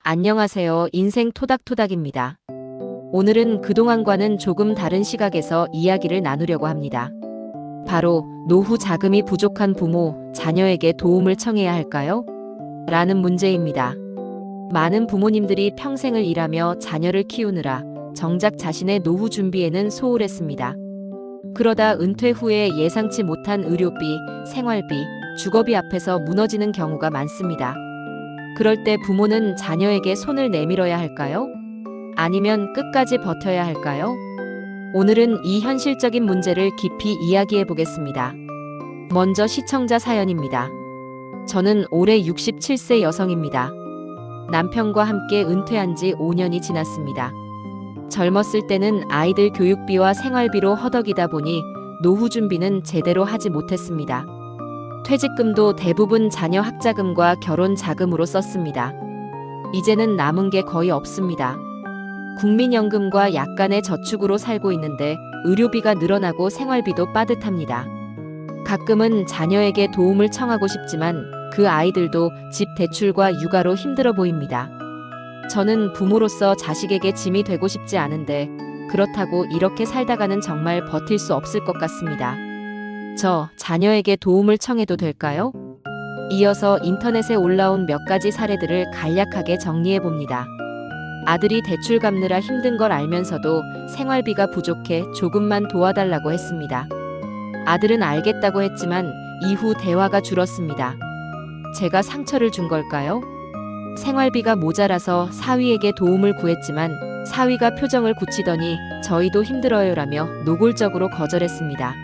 안녕하세요. 인생 토닥토닥입니다. 오늘은 그동안과는 조금 다른 시각에서 이야기를 나누려고 합니다. 바로 노후 자금이 부족한 부모, 자녀에게 도움을 청해야 할까요? 라는 문제입니다. 많은 부모님들이 평생을 일하며 자녀를 키우느라 정작 자신의 노후 준비에는 소홀했습니다. 그러다 은퇴 후에 예상치 못한 의료비, 생활비, 주거비 앞에서 무너지는 경우가 많습니다. 그럴 때 부모는 자녀에게 손을 내밀어야 할까요? 아니면 끝까지 버텨야 할까요? 오늘은 이 현실적인 문제를 깊이 이야기해 보겠습니다. 먼저 시청자 사연입니다. 저는 올해 67세 여성입니다. 남편과 함께 은퇴한 지 5년이 지났습니다. 젊었을 때는 아이들 교육비와 생활비로 허덕이다 보니 노후 준비는 제대로 하지 못했습니다. 퇴직금도 대부분 자녀 학자금과 결혼 자금으로 썼습니다. 이제는 남은 게 거의 없습니다. 국민연금과 약간의 저축으로 살고 있는데 의료비가 늘어나고 생활비도 빠듯합니다. 가끔은 자녀에게 도움을 청하고 싶지만 그 아이들도 집 대출과 육아로 힘들어 보입니다. 저는 부모로서 자식에게 짐이 되고 싶지 않은데 그렇다고 이렇게 살다가는 정말 버틸 수 없을 것 같습니다. 저 자녀에게 도움을 청해도 될까요? 이어서 인터넷에 올라온 몇 가지 사례들을 간략하게 정리해 봅니다. 아들이 대출 갚느라 힘든 걸 알면서도 생활비가 부족해 조금만 도와달라고 했습니다. 아들은 알겠다고 했지만 이후 대화가 줄었습니다. 제가 상처를 준 걸까요? 생활비가 모자라서 사위에게 도움을 구했지만 사위가 표정을 굳히더니 저희도 힘들어요라며 노골적으로 거절했습니다.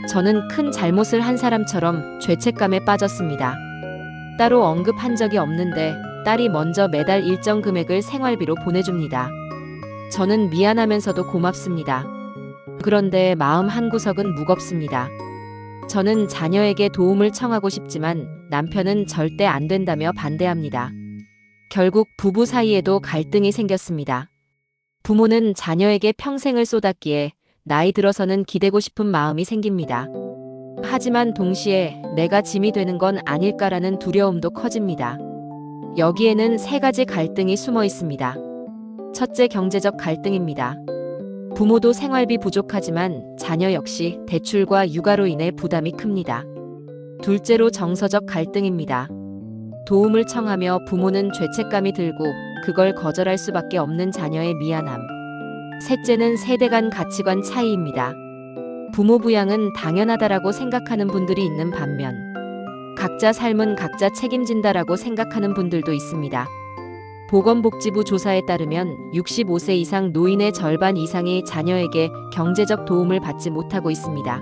저는 큰 잘못을 한 사람처럼 죄책감에 빠졌습니다. 따로 언급한 적이 없는데 딸이 먼저 매달 일정 금액을 생활비로 보내줍니다. 저는 미안하면서도 고맙습니다. 그런데 마음 한구석은 무겁습니다. 저는 자녀에게 도움을 청하고 싶지만 남편은 절대 안 된다며 반대합니다. 결국 부부 사이에도 갈등이 생겼습니다. 부모는 자녀에게 평생을 쏟았기에 나이 들어서는 기대고 싶은 마음이 생깁니다. 하지만 동시에 내가 짐이 되는 건 아닐까라는 두려움도 커집니다. 여기에는 세 가지 갈등이 숨어 있습니다. 첫째, 경제적 갈등입니다. 부모도 생활비 부족하지만 자녀 역시 대출과 육아로 인해 부담이 큽니다. 둘째로, 정서적 갈등입니다. 도움을 청하며 부모는 죄책감이 들고 그걸 거절할 수밖에 없는 자녀의 미안함. 셋째는 세대 간 가치관 차이입니다. 부모 부양은 당연하다라고 생각하는 분들이 있는 반면 각자 삶은 각자 책임진다라고 생각하는 분들도 있습니다. 보건복지부 조사에 따르면 65세 이상 노인의 절반 이상이 자녀에게 경제적 도움을 받지 못하고 있습니다.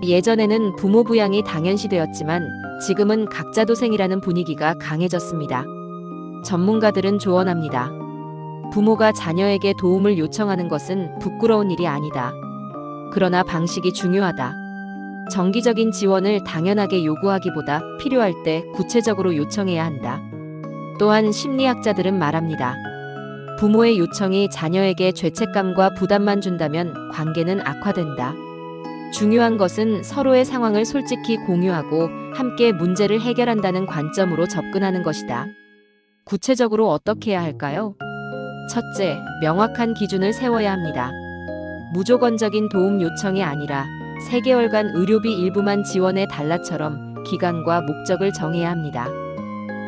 예전에는 부모 부양이 당연시되었지만 지금은 각자 도생이라는 분위기가 강해졌습니다. 전문가들은 조언합니다. 부모가 자녀에게 도움을 요청하는 것은 부끄러운 일이 아니다. 그러나 방식이 중요하다. 정기적인 지원을 당연하게 요구하기보다 필요할 때 구체적으로 요청해야 한다. 또한 심리학자들은 말합니다. 부모의 요청이 자녀에게 죄책감과 부담만 준다면 관계는 악화된다. 중요한 것은 서로의 상황을 솔직히 공유하고 함께 문제를 해결한다는 관점으로 접근하는 것이다. 구체적으로 어떻게 해야 할까요? 첫째, 명확한 기준을 세워야 합니다. 무조건적인 도움 요청이 아니라 3개월간 의료비 일부만 지원해 달라처럼 기간과 목적을 정해야 합니다.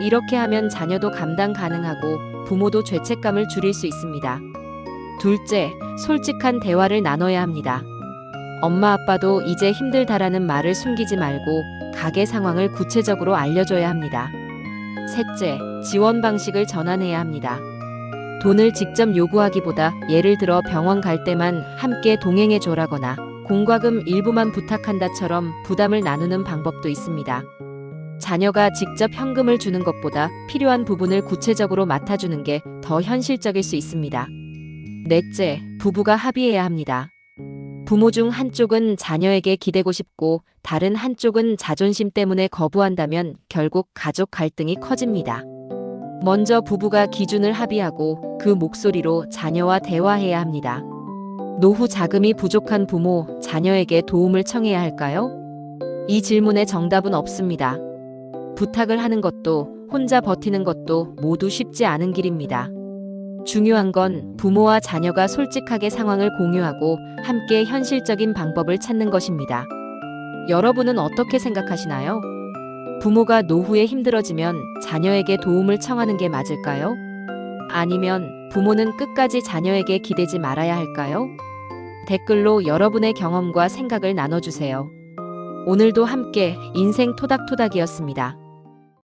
이렇게 하면 자녀도 감당 가능하고 부모도 죄책감을 줄일 수 있습니다. 둘째, 솔직한 대화를 나눠야 합니다. 엄마 아빠도 이제 힘들다라는 말을 숨기지 말고 가계 상황을 구체적으로 알려줘야 합니다. 셋째, 지원 방식을 전환해야 합니다. 돈을 직접 요구하기보다 예를 들어 병원 갈 때만 함께 동행해줘라거나 공과금 일부만 부탁한다처럼 부담을 나누는 방법도 있습니다. 자녀가 직접 현금을 주는 것보다 필요한 부분을 구체적으로 맡아주는 게 더 현실적일 수 있습니다. 넷째, 부부가 합의해야 합니다. 부모 중 한쪽은 자녀에게 기대고 싶고 다른 한쪽은 자존심 때문에 거부한다면 결국 가족 갈등이 커집니다. 먼저 부부가 기준을 합의하고 그 목소리로 자녀와 대화해야 합니다. 노후 자금이 부족한 부모, 자녀에게 도움을 청해야 할까요? 이 질문에 정답은 없습니다. 부탁을 하는 것도 혼자 버티는 것도 모두 쉽지 않은 길입니다. 중요한 건 부모와 자녀가 솔직하게 상황을 공유하고 함께 현실적인 방법을 찾는 것입니다. 여러분은 어떻게 생각하시나요? 부모가 노후에 힘들어지면 자녀에게 도움을 청하는 게 맞을까요? 아니면 부모는 끝까지 자녀에게 기대지 말아야 할까요? 댓글로 여러분의 경험과 생각을 나눠주세요. 오늘도 함께 인생 토닥토닥이었습니다.